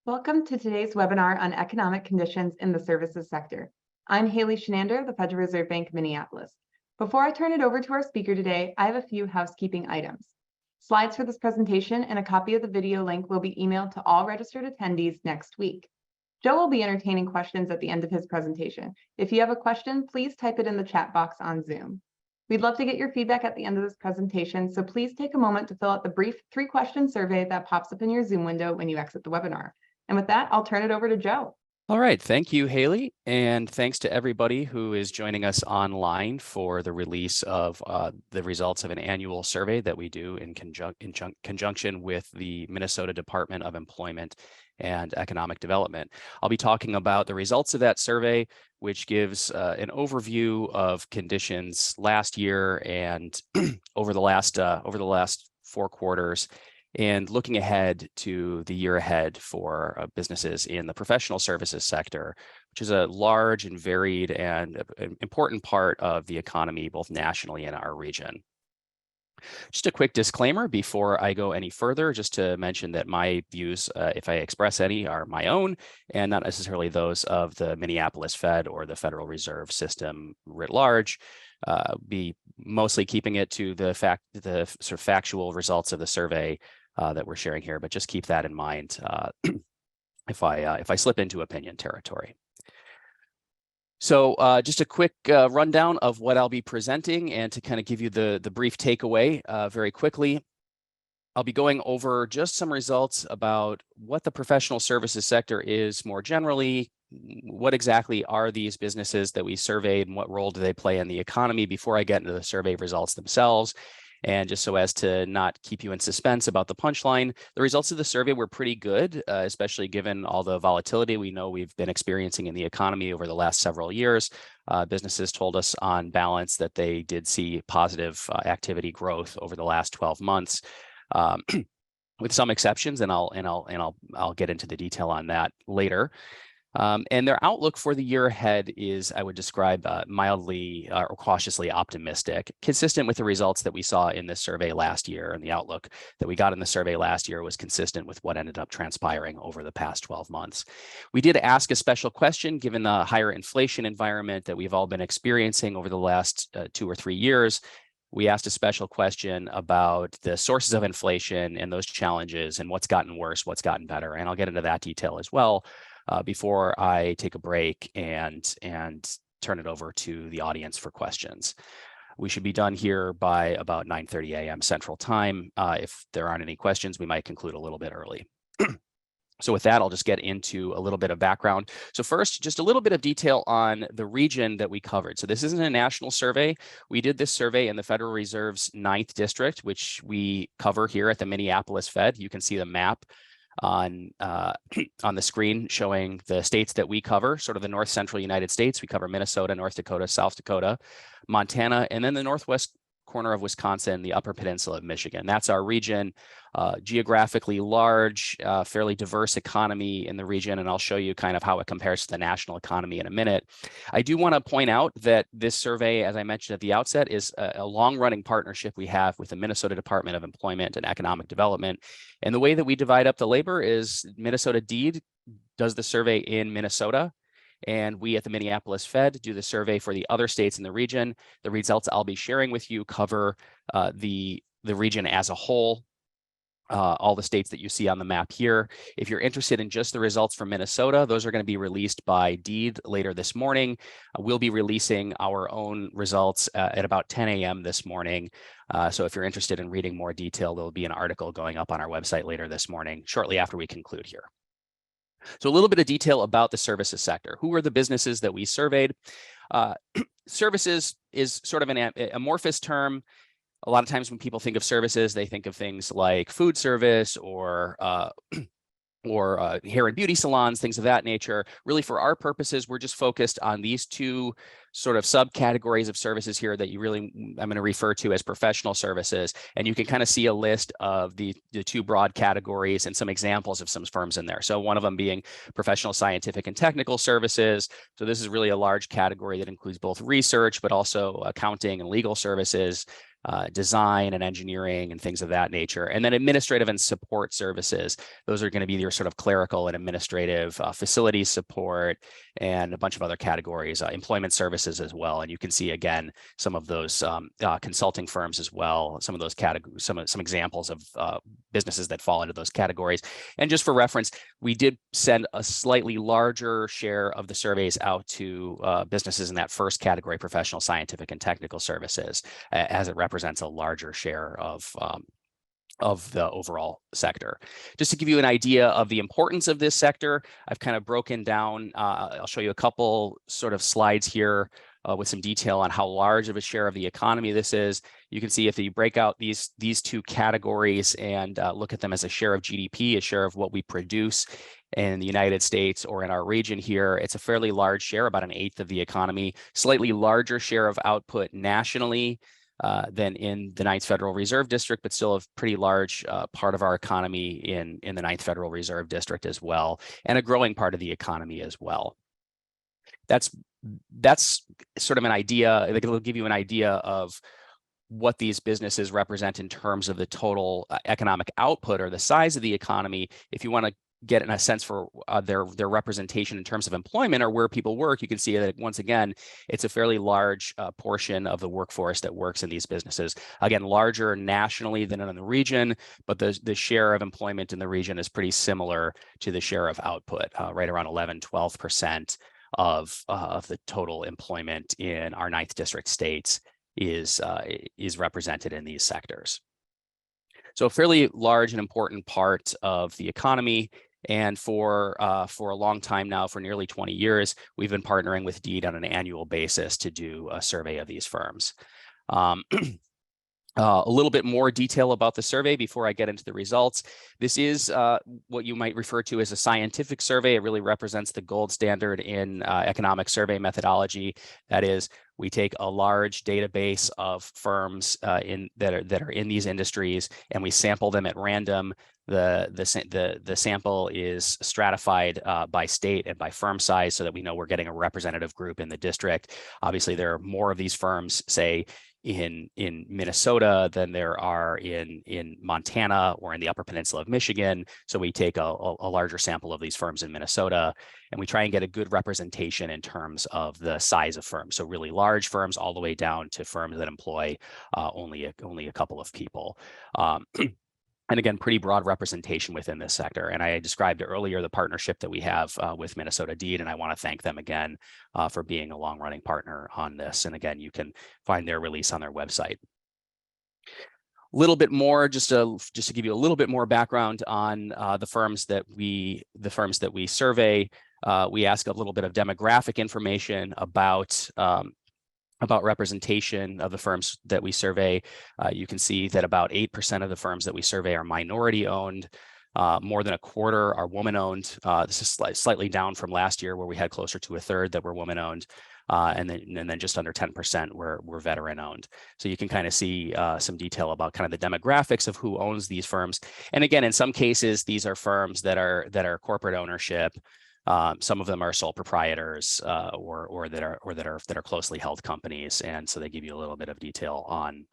Welcome to today's webinar on economic conditions in the services sector. I'm Haley Shenander of the Federal Reserve Bank of Minneapolis. Before I turn it over to our speaker today, I have a few housekeeping items. Slides for this presentation and a copy of the video link will be emailed to all registered attendees next week. Joe will be entertaining questions at the end of his presentation. If you have a question, please type it in the chat box on Zoom. We'd love to get your feedback at the end of this presentation, so please take a moment to fill out the brief 3-question survey that pops up in your Zoom window when you exit the webinar. And with that, I'll turn it over to Joe. All right, thank you, Haley, and thanks to everybody who is joining us online for the release of the results of an annual survey that we do in conjunction with the Minnesota Department of Employment and Economic Development. I'll be talking about the results of that survey, which gives an overview of conditions last year and over the last 4 quarters, and looking ahead to the year ahead for businesses in the professional services sector, which is a large and varied and an important part of the economy, both nationally and our region. Just a quick disclaimer before I go any further, just to mention that my views, if I express any, are my own and not necessarily those of the Minneapolis Fed or the Federal Reserve System writ large. Be mostly keeping it to the sort of factual results of the survey that we're sharing here, but just keep that in mind if I slip into opinion territory. So just a quick rundown of what I'll be presenting, and to kind of give you the brief takeaway very quickly. I'll be going over just some results about what the professional services sector is more generally, what exactly are these businesses that we surveyed, and what role do they play in the economy before I get into the survey results themselves. And just so as to not keep you in suspense about the punchline, the results of the survey were pretty good, especially given all the volatility we know we've been experiencing in the economy over the last several years. Businesses told us on balance that they did see positive activity growth over the last 12 months, with some exceptions, and I'll get into the detail on that later. And their outlook for the year ahead is, I would describe, mildly or cautiously optimistic, consistent with the results that we saw in this survey last year. And the outlook that we got in the survey last year was consistent with what ended up transpiring over the past 12 months. We did ask a special question, given the higher inflation environment that we've all been experiencing over the last 2 or 3 years. We asked a special question about the sources of inflation and those challenges and what's gotten worse, what's gotten better. And I'll get into that detail as well before I take a break and turn it over to the audience for questions. We should be done here by about 9:30 a.m. Central Time. If there aren't any questions, we might conclude a little bit early. So with that, I'll just get into a little bit of background. So first, just a little bit of detail on the region that we covered. So this isn't a national survey. We did this survey in the Federal Reserve's 9th District, which we cover here at the Minneapolis Fed. You can see the map on the screen showing the states that we cover, sort of the north central United States. We cover Minnesota, North Dakota, South Dakota, Montana, and then the northwest corner of Wisconsin, the Upper Peninsula of Michigan. That's our region, geographically large, fairly diverse economy in the region, and I'll show you kind of how it compares to the national economy in a minute. I do want to point out that this survey, as I mentioned at the outset, is a long-running partnership we have with the Minnesota Department of Employment and Economic Development. And the way that we divide up the labor is Minnesota DEED does the survey in Minnesota, and we at the Minneapolis Fed do the survey for the other states in the region. The results I'll be sharing with you cover the region as a whole, all the states that you see on the map here. If you're interested in just the results from Minnesota, those are going to be released by DEED later this morning. We'll be releasing our own results at about 10 a.m. this morning. So if you're interested in reading more detail, there'll be an article going up on our website later this morning, shortly after we conclude here. So a little bit of detail about the services sector. Who are the businesses that we surveyed? Services is sort of an amorphous term. A lot of times when people think of services, they think of things like food service or hair and beauty salons, things of that nature. Really, for our purposes, we're just focused on these 2 sort of subcategories of services here that I'm going to refer to as professional services. And you can kind of see a list of the 2 broad categories and some examples of some firms in there. So one of them being professional, scientific, and technical services. So this is really a large category that includes both research, but also accounting and legal services. design and engineering and things of that nature. And then administrative and support services. Those are going to be your sort of clerical and administrative, facilities support, and a bunch of other categories, employment services as well. And you can see again some of those consulting firms as well, some of those categories, some examples of businesses that fall into those categories. And just for reference, we did send a slightly larger share of the surveys out to businesses in that first category, professional, scientific, and technical services, as it represents a larger share of the overall sector. Just to give you an idea of the importance of this sector, I've kind of broken down, I'll show you a couple sort of slides here with some detail on how large of a share of the economy this is. You can see if you break out these two categories and look at them as a share of GDP, a share of what we produce in the United States or in our region here, it's a fairly large share, about 1/8 of the economy, slightly larger share of output nationally than in the 9th Federal Reserve District, but still a pretty large part of our economy in the 9th Federal Reserve District as well, and a growing part of the economy as well. That's sort of an idea. It'll give you an idea of what these businesses represent in terms of the total economic output or the size of the economy. If you want to get in a sense for their representation in terms of employment or where people work, you can see that once again, it's a fairly large portion of the workforce that works in these businesses. Again, larger nationally than in the region, but the share of employment in the region is pretty similar to the share of output, right around 11-12% of the total employment in our 9th district states is represented in these sectors. So a fairly large and important part of the economy. And for a long time now, for nearly 20 years, we've been partnering with DEED on an annual basis to do a survey of these firms. A little bit more detail about the survey before I get into the results. This is what you might refer to as a scientific survey. It really represents the gold standard in economic survey methodology. That is, we take a large database of firms that are in these industries, and we sample them at random. The sample is stratified by state and by firm size so that we know we're getting a representative group in the district. Obviously, there are more of these firms, say, in Minnesota than there are in Montana or in the Upper Peninsula of Michigan. So we take a larger sample of these firms in Minnesota, and we try and get a good representation in terms of the size of firms. So really large firms all the way down to firms that employ only a couple of people. And again, pretty broad representation within this sector. And I described earlier the partnership that we have with Minnesota DEED, and I want to thank them again for being a long-running partner on this. And again, you can find their release on their website. A little bit more, just to give you a little bit more background on the firms that we survey. We ask a little bit of demographic information about representation of the firms that we survey. You can see that about 8% of the firms that we survey are minority owned. More than a quarter are woman owned. This is slightly down from last year, where we had closer to 1/3 that were woman owned. And then just under 10% were veteran owned. So you can kind of see some detail about kind of the demographics of who owns these firms. And again, in some cases, these are firms that are corporate ownership. Some of them are sole proprietors or that are closely held companies, and so they give you a little bit of detail on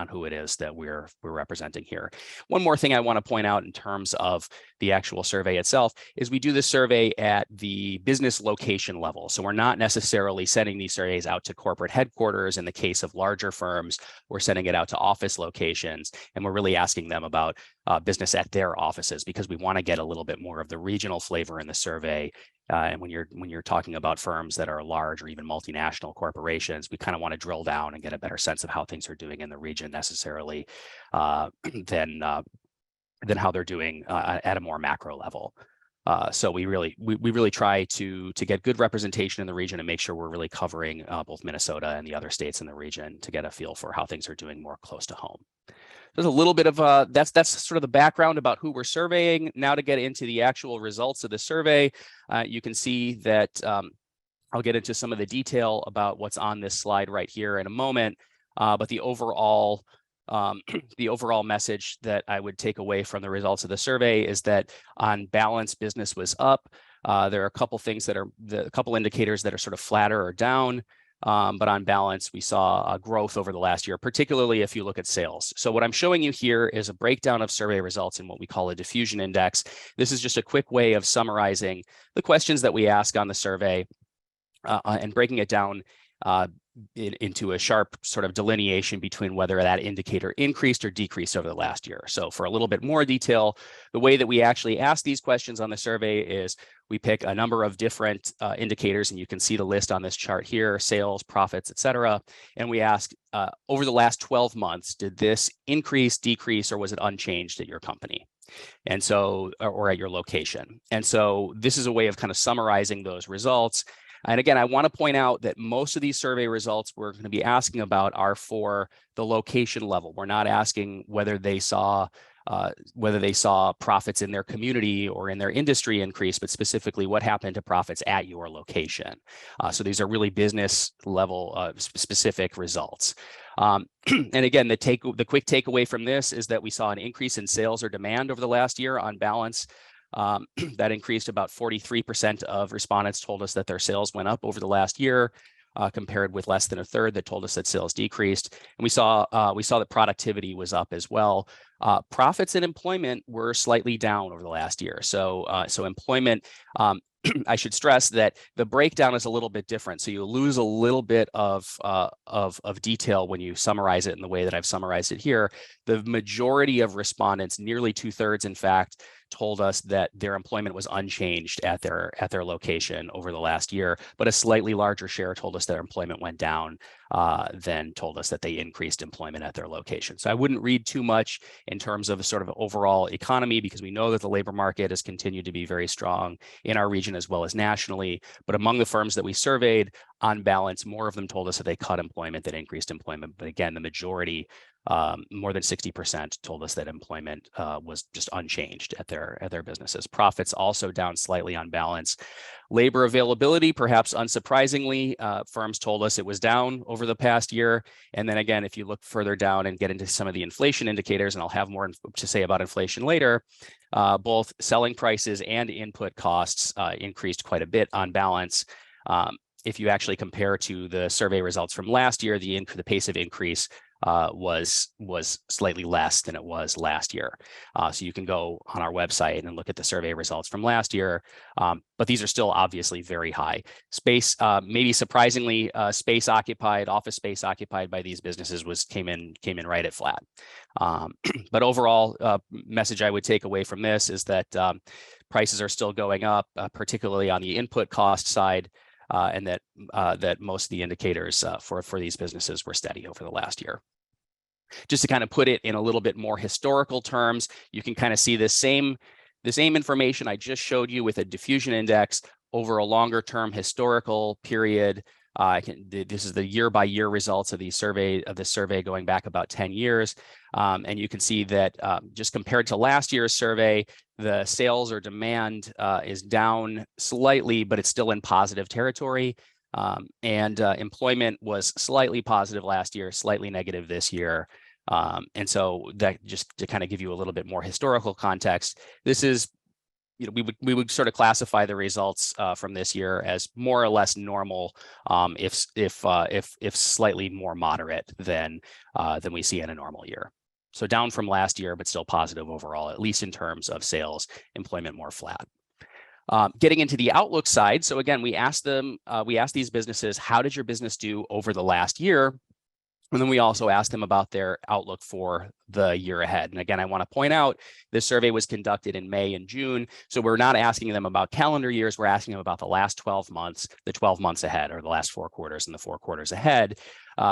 who it is that we're representing here. One more thing I want to point out in terms of the actual survey itself is we do this survey at the business location level. So we're not necessarily sending these surveys out to corporate headquarters. In the case of larger firms, we're sending it out to office locations, and we're really asking them about business at their offices, because we want to get a little bit more of the regional flavor in the survey. And when you're talking about firms that are large or even multinational corporations, we kind of want to drill down and get a better sense of how things are doing in the region necessarily than how they're doing at a more macro level. So we really try to get good representation in the region and make sure we're really covering both Minnesota and the other states in the region to get a feel for how things are doing more close to home. There's a little bit of that's sort of the background about who we're surveying. Now to get into the actual results of the survey, you can see that I'll get into some of the detail about what's on this slide right here in a moment. But the overall message that I would take away from the results of the survey is that on balance, business was up. There are a couple things a couple indicators that are sort of flatter or down. But on balance, we saw growth over the last year, particularly if you look at sales. So what I'm showing you here is a breakdown of survey results in what we call a diffusion index. This is just a quick way of summarizing the questions that we ask on the survey and breaking it down into a sharp sort of delineation between whether that indicator increased or decreased over the last year. So for a little bit more detail, the way that we actually ask these questions on the survey is we pick a number of different indicators, and you can see the list on this chart here: sales, profits, et cetera. And we ask, over the last 12 months, did this increase, decrease, or was it unchanged at your company? And so, or at your location. And so this is a way of kind of summarizing those results. And again, I want to point out that most of these survey results we're going to be asking about are for the location level. We're not asking whether they saw profits in their community or in their industry increase, but specifically what happened to profits at your location. So these are really business level specific results. And again, the quick takeaway from this is that we saw an increase in sales or demand over the last year on balance. That increased. About 43% of respondents told us that their sales went up over the last year, compared with less than a third that told us that sales decreased. And we saw that productivity was up as well. Profits and employment were slightly down over the last year. So employment, I should stress that the breakdown is a little bit different. So you lose a little bit of detail when you summarize it in the way that I've summarized it here. The majority of respondents, nearly 2/3, in fact, told us that their employment was unchanged at their location over the last year, but a slightly larger share told us their employment went down than told us that they increased employment at their location. So I wouldn't read too much in terms of a sort of overall economy, because we know that the labor market has continued to be very strong in our region as well as nationally. But among the firms that we surveyed, on balance, more of them told us that they cut employment than increased employment. But again, the majority, more than 60%, told us that employment was just unchanged at their businesses. Profits also down slightly on balance. Labor availability, perhaps unsurprisingly, firms told us it was down over the past year. And then again, if you look further down and get into some of the inflation indicators, and I'll have more to say about inflation later, both selling prices and input costs increased quite a bit on balance. If you actually compare to the survey results from last year, the pace of increase was slightly less than it was last year. So you can go on our website and look at the survey results from last year, but these are still obviously very high. Space, maybe surprisingly, office space occupied by these businesses came in right at flat. But overall, message I would take away from this is that prices are still going up, particularly on the input cost side. And that most of the indicators for these businesses were steady over the last year. Just to kind of put it in a little bit more historical terms, you can kind of see the same information I just showed you with a diffusion index over a longer term historical period. This is the year-by-year results of the survey going back about 10 years. And you can see that just compared to last year's survey, the sales or demand is down slightly, but it's still in positive territory. And employment was slightly positive last year, slightly negative this year. And so that, just to kind of give you a little bit more historical context, this is, we would sort of classify the results from this year as more or less normal, if slightly more moderate than we see in a normal year. So down from last year, but still positive overall, at least in terms of sales, employment more flat. Getting into the outlook side. So again, we asked these businesses, how did your business do over the last year? And then we also asked them about their outlook for the year ahead. And again, I want to point out this survey was conducted in May and June. So we're not asking them about calendar years. We're asking them about the last 12 months, the 12 months ahead, or the last 4 quarters and the 4 quarters ahead,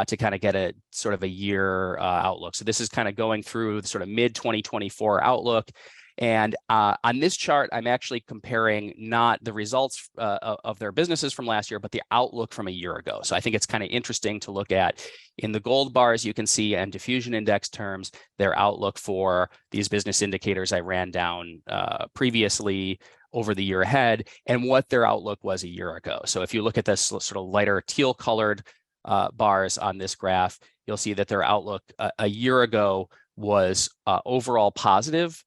to kind of get a sort of a year outlook. So this is kind of going through the sort of mid-2024 outlook. And on this chart, I'm actually comparing not the results of their businesses from last year, but the outlook from a year ago. So I think it's kind of interesting to look at. In the gold bars, you can see in diffusion index terms, their outlook for these business indicators I ran down previously over the year ahead, and what their outlook was a year ago. So if you look at this sort of lighter teal colored bars on this graph, you'll see that their outlook a year ago was overall positive.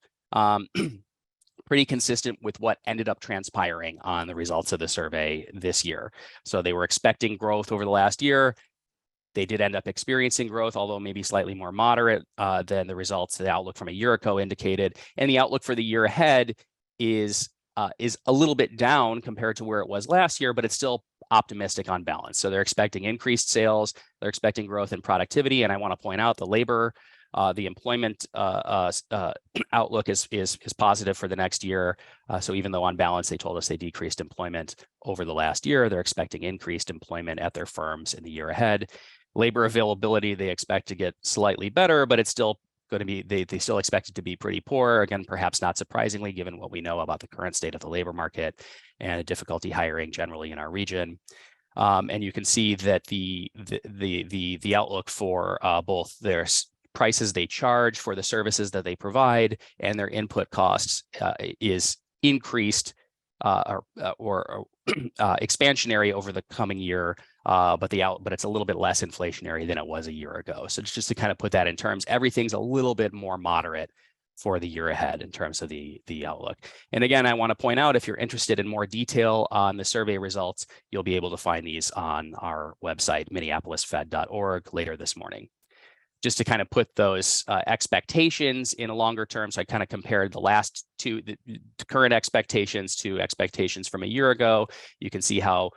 pretty consistent with what ended up transpiring on the results of the survey this year. So they were expecting growth over the last year. They did end up experiencing growth, although maybe slightly more moderate than the results, the outlook from a year ago indicated. And the outlook for the year ahead is a little bit down compared to where it was last year, but it's still optimistic on balance. So they're expecting increased sales, they're expecting growth in productivity. And I want to point out the employment outlook is positive for the next year. So even though on balance, they told us they decreased employment over the last year, they're expecting increased employment at their firms in the year ahead. Labor availability, they expect to get slightly better, but it's still going to be, they still expect it to be pretty poor. Again, perhaps not surprisingly, given what we know about the current state of the labor market and difficulty hiring generally in our region. And you can see that the outlook for both their prices they charge for the services that they provide and their input costs is increased or expansionary over the coming year, but it's a little bit less inflationary than it was a year ago. So just to kind of put that in terms, everything's a little bit more moderate for the year ahead in terms of the outlook. And again, I want to point out, if you're interested in more detail on the survey results, you'll be able to find these on our website, minneapolisfed.org, later this morning. Just to kind of put those expectations in a longer term. So I kind of compared the last two, the current expectations to expectations from a year ago. You can see how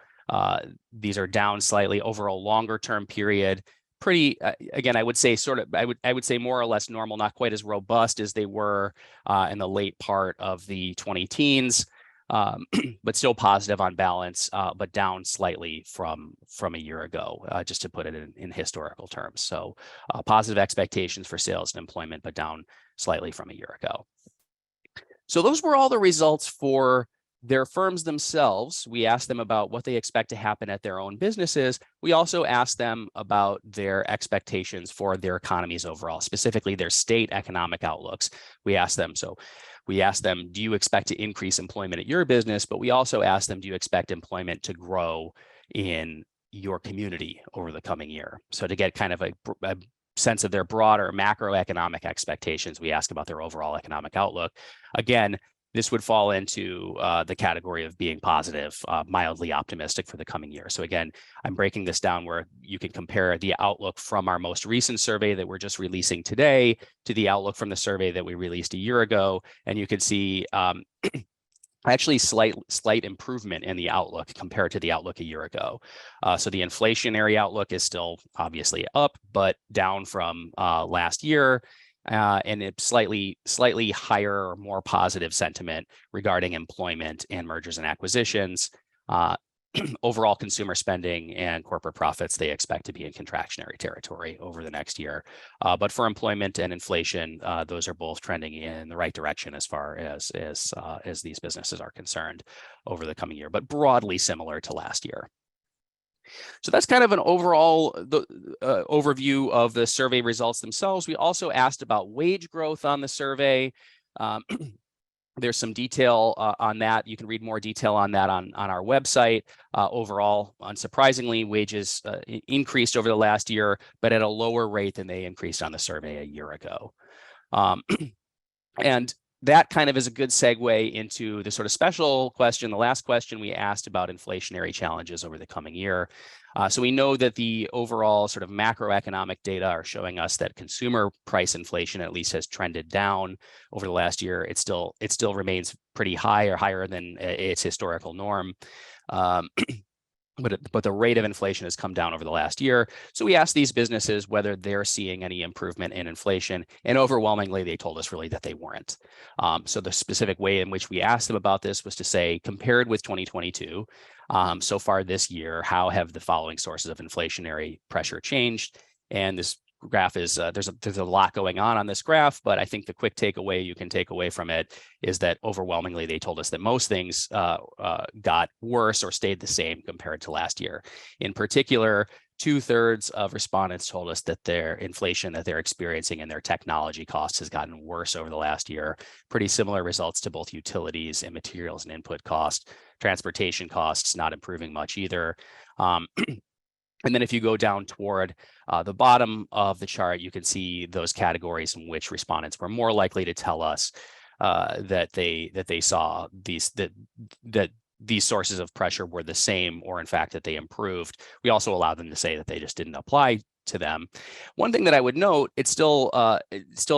these are down slightly over a longer term period. Pretty, again, I would say I would say more or less normal, not quite as robust as they were in the late part of the 2010s. But still positive on balance, but down slightly from a year ago, just to put it in historical terms. So positive expectations for sales and employment, but down slightly from a year ago. So those were all the results for their firms themselves. We asked them about what they expect to happen at their own businesses. We also asked them about their expectations for their economies overall, specifically their state economic outlooks. We asked them, do you expect to increase employment at your business? But we also asked them, do you expect employment to grow in your community over the coming year? So to get kind of a sense of their broader macroeconomic expectations, we asked about their overall economic outlook. Again, this would fall into the category of being positive, mildly optimistic for the coming year. So again, I'm breaking this down where you can compare the outlook from our most recent survey that we're just releasing today to the outlook from the survey that we released a year ago. And you can see actually slight improvement in the outlook compared to the outlook a year ago. So the inflationary outlook is still obviously up, but down from last year. And it's slightly higher or more positive sentiment regarding employment and mergers and acquisitions. Overall consumer spending and corporate profits, they expect to be in contractionary territory over the next year. But for employment and inflation, those are both trending in the right direction as far as these businesses are concerned over the coming year, but broadly similar to last year. So that's kind of an overall overview of the survey results themselves. We also asked about wage growth on the survey. There's some detail on that. You can read more detail on that on our website. Overall, unsurprisingly, wages increased over the last year, but at a lower rate than they increased on the survey a year ago. And that kind of is a good segue into the sort of special question, the last question we asked about inflationary challenges over the coming year. So we know that the overall sort of macroeconomic data are showing us that consumer price inflation at least has trended down over the last year. It still remains pretty high or higher than its historical norm. But the rate of inflation has come down over the last year. So we asked these businesses whether they're seeing any improvement in inflation, and overwhelmingly, they told us really that they weren't. So the specific way in which we asked them about this was to say, compared with 2022, so far this year, how have the following sources of inflationary pressure changed? And this graph is, there's a lot going on this graph, but I think the quick takeaway you can take away from it is that overwhelmingly they told us that most things got worse or stayed the same compared to last year. In particular, 2/3 of respondents told us that their inflation that they're experiencing in their technology costs has gotten worse over the last year. Pretty similar results to both utilities and materials and input costs. Transportation costs not improving much either. And then if you go down toward the bottom of the chart, you can see those categories in which respondents were more likely to tell us that they saw that these sources of pressure were the same, or in fact that they improved. We also allowed them to say that they just didn't apply to them. One thing that I would note, it's still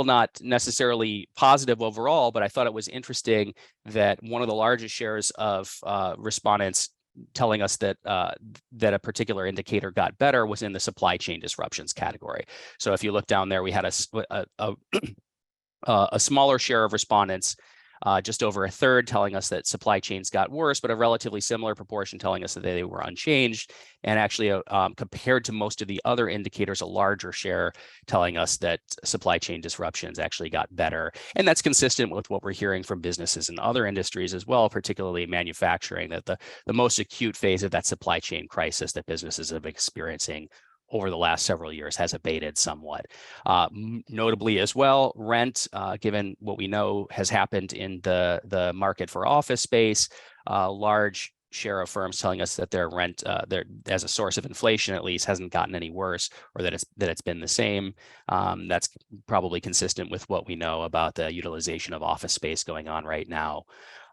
not necessarily positive overall, but I thought it was interesting that one of the largest shares of respondents telling us that that a particular indicator got better was in the supply chain disruptions category. So if you look down there, we had a smaller share of respondents, just over a third, telling us that supply chains got worse, but a relatively similar proportion telling us that they were unchanged. And actually, compared to most of the other indicators, a larger share telling us that supply chain disruptions actually got better. And that's consistent with what we're hearing from businesses in other industries as well, particularly manufacturing, that the most acute phase of that supply chain crisis that businesses have been experiencing over the last several years has abated somewhat. Notably as well, rent, given what we know has happened in the market for office space, large share of firms telling us that their rent, as a source of inflation at least, hasn't gotten any worse, or that it's been the same. That's probably consistent with what we know about the utilization of office space going on right now.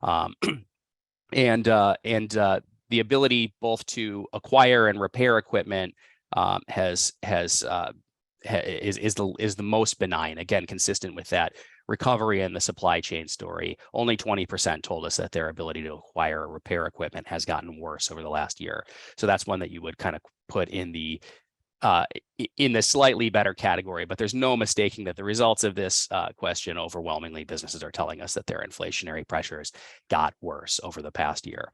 And the ability both to acquire and repair equipment is the most benign, again, consistent with that recovery in the supply chain story. Only 20% told us that their ability to acquire or repair equipment has gotten worse over the last year. So that's one that you would kind of put in the slightly better category, but there's no mistaking that the results of this question, overwhelmingly, businesses are telling us that their inflationary pressures got worse over the past year.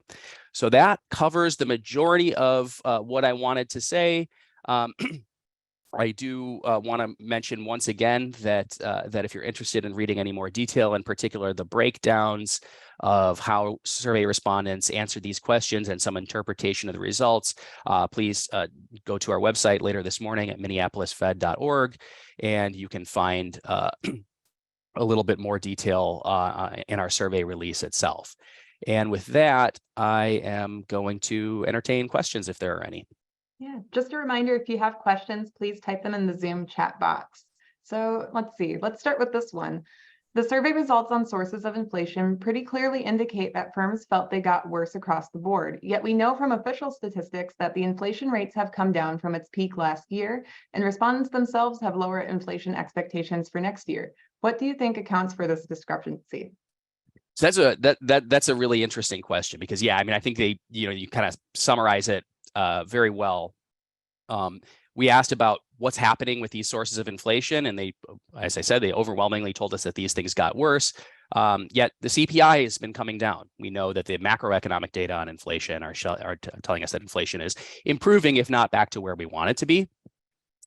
So that covers the majority of what I wanted to say. I do want to mention once again that if you're interested in reading any more detail, in particular the breakdowns of how survey respondents answered these questions and some interpretation of the results, please go to our website later this morning at minneapolisfed.org, and you can find a little bit more detail in our survey release itself. And with that, I am going to entertain questions if there are any. Yeah, just a reminder, if you have questions, please type them in the Zoom chat box. So let's see, let's start with this one. The survey results on sources of inflation pretty clearly indicate that firms felt they got worse across the board. Yet we know from official statistics that the inflation rates have come down from its peak last year, and respondents themselves have lower inflation expectations for next year. What do you think accounts for this discrepancy? So that's a really interesting question, because yeah, I mean, I think you kind of summarize it very well. We asked about what's happening with these sources of inflation, and they, as I said, they overwhelmingly told us that these things got worse. Yet the CPI has been coming down. We know that the macroeconomic data on inflation are telling us that inflation is improving, if not back to where we want it to be.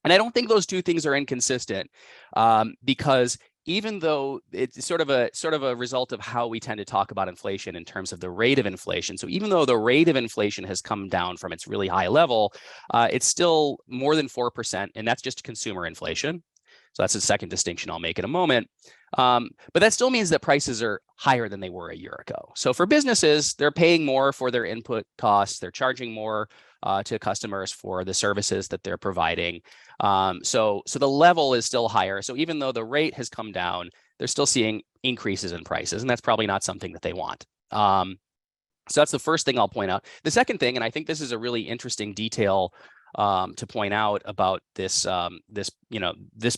And I don't think those two things are inconsistent, because even though it's sort of a result of how we tend to talk about inflation in terms of the rate of inflation. So even though the rate of inflation has come down from its really high level, it's still more than 4%, and that's just consumer inflation. So that's the second distinction I'll make in a moment. But that still means that prices are higher than they were a year ago. So for businesses, they're paying more for their input costs. They're charging more to customers for the services that they're providing. So the level is still higher. So even though the rate has come down, they're still seeing increases in prices, and that's probably not something that they want. So that's the first thing I'll point out. The second thing, and I think this is a really interesting detail to point out about this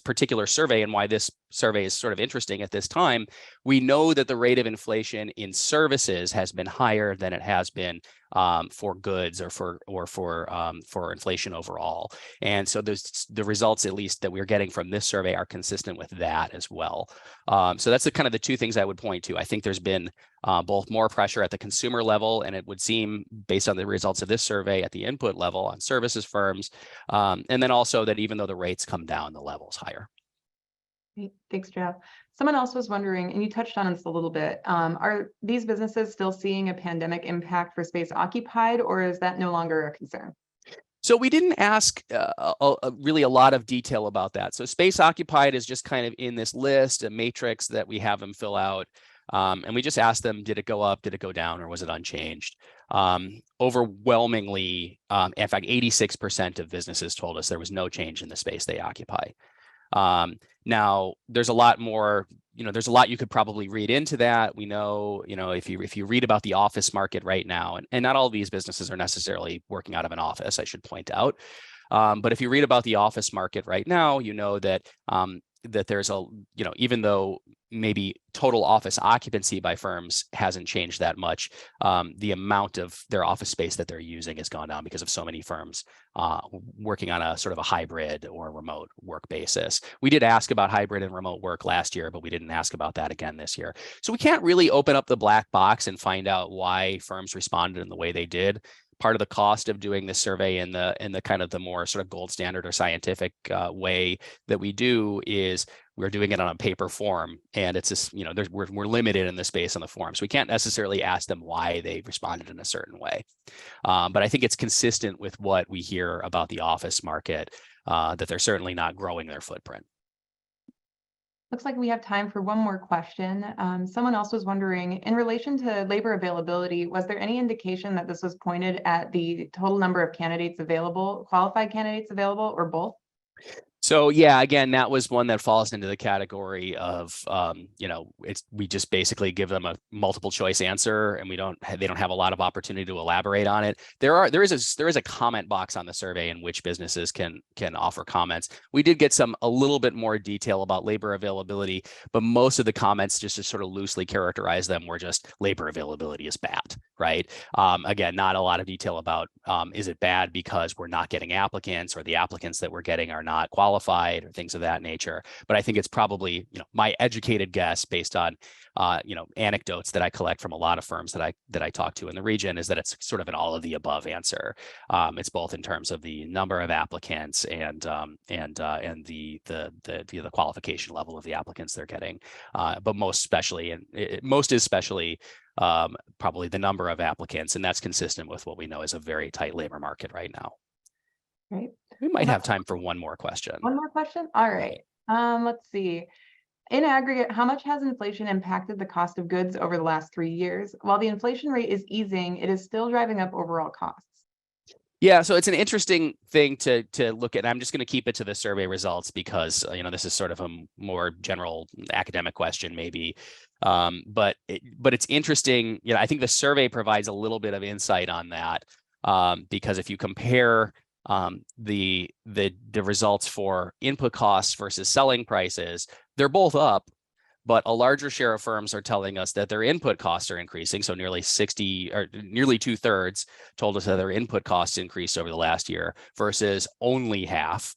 particular survey, and why this survey is sort of interesting at this time. We know that the rate of inflation in services has been higher than it has been for goods or for inflation overall. And so the results, at least that we're getting from this survey, are consistent with that as well. So that's kind of the two things I would point to. I think there's been both more pressure at the consumer level, and it would seem, based on the results of this survey, at the input level on services firms, and then also that even though the rates come down, the level's higher. Great. Thanks, Jeff. Someone else was wondering, and you touched on this a little bit, are these businesses still seeing a pandemic impact for space occupied, or is that no longer a concern? So we didn't ask really a lot of detail about that. So space occupied is just kind of in this list, a matrix that we have them fill out. And we just asked them, did it go up, did it go down, or was it unchanged? Overwhelmingly, in fact, 86% of businesses told us there was no change in the space they occupy. Now, there's a lot more, there's a lot you could probably read into that. We know, if you read about the office market right now, and not all of these businesses are necessarily working out of an office, I should point out. But if you read about the office market right now, you know that that there's even though maybe total office occupancy by firms hasn't changed that much, the amount of their office space that they're using has gone down because of so many firms working on a sort of a hybrid or remote work basis. We did ask about hybrid and remote work last year, but we didn't ask about that again this year. So we can't really open up the black box and find out why firms responded in the way they did. Part of the cost of doing this survey in the kind of the more sort of gold standard or scientific way that we do is we're doing it on a paper form, and it's just, we're limited in the space on the form, so we can't necessarily ask them why they responded in a certain way. But I think it's consistent with what we hear about the office market, that they're certainly not growing their footprint. Looks like we have time for one more question. Someone else was wondering, in relation to labor availability, was there any indication that this was pointed at the total number of candidates available, qualified candidates available, or both? So yeah, again, that was one that falls into the category of, we just basically give them a multiple choice answer, and they don't have a lot of opportunity to elaborate on it. There is a comment box on the survey in which businesses can offer comments. We did get a little bit more detail about labor availability, but most of the comments, just to sort of loosely characterize them, were just labor availability is bad, right? Again, not a lot of detail about is it bad because we're not getting applicants, or the applicants that we're getting are not qualified, or things of that nature. But I think it's probably, my educated guess based on, anecdotes that I collect from a lot of firms that I talk to in the region, is that it's sort of an all of the above answer. It's both in terms of the number of applicants and the qualification level of the applicants they're getting, but most especially probably the number of applicants, and that's consistent with what we know is a very tight labor market right now. Right. We might have time for one more question. One more question? All right. Let's see. In aggregate, how much has inflation impacted the cost of goods over the last 3 years? While the inflation rate is easing, it is still driving up overall costs. Yeah, so it's an interesting thing to look at. I'm just going to keep it to the survey results because this is sort of a more general academic question, maybe. But it's interesting. I think the survey provides a little bit of insight on that, because if you compare the results for input costs versus selling prices, they're both up, but a larger share of firms are telling us that their input costs are increasing. So nearly 60 or nearly 2/3 told us that their input costs increased over the last year, versus only half,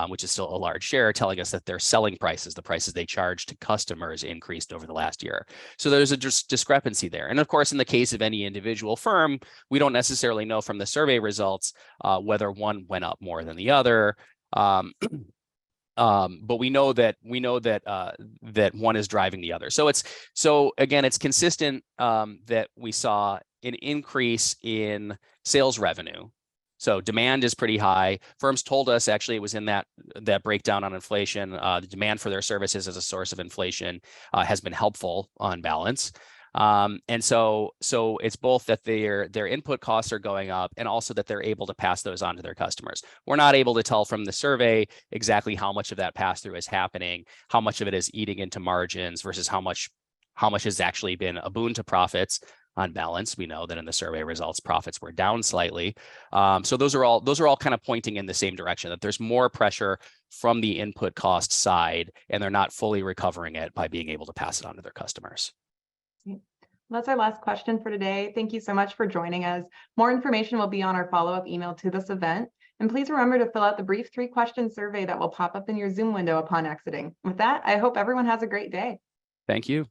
which is still a large share, telling us that their selling prices, the prices they charge to customers, increased over the last year. So there's a discrepancy there. And of course, in the case of any individual firm, we don't necessarily know from the survey results whether one went up more than the other. But we know that that one is driving the other. So again, it's consistent that we saw an increase in sales revenue. So demand is pretty high. Firms told us, actually, it was in that breakdown on inflation, the demand for their services as a source of inflation has been helpful on balance. And so it's both that their input costs are going up, and also that they're able to pass those on to their customers. We're not able to tell from the survey exactly how much of that pass through is happening, how much of it is eating into margins versus how much has actually been a boon to profits. On balance, we know that in the survey results, profits were down slightly. So those are all kind of pointing in the same direction, that there's more pressure from the input cost side, and they're not fully recovering it by being able to pass it on to their customers. That's our last question for today. Thank you so much for joining us. More information will be on our follow-up email to this event. And please remember to fill out the brief 3-question survey that will pop up in your Zoom window upon exiting. With that, I hope everyone has a great day. Thank you.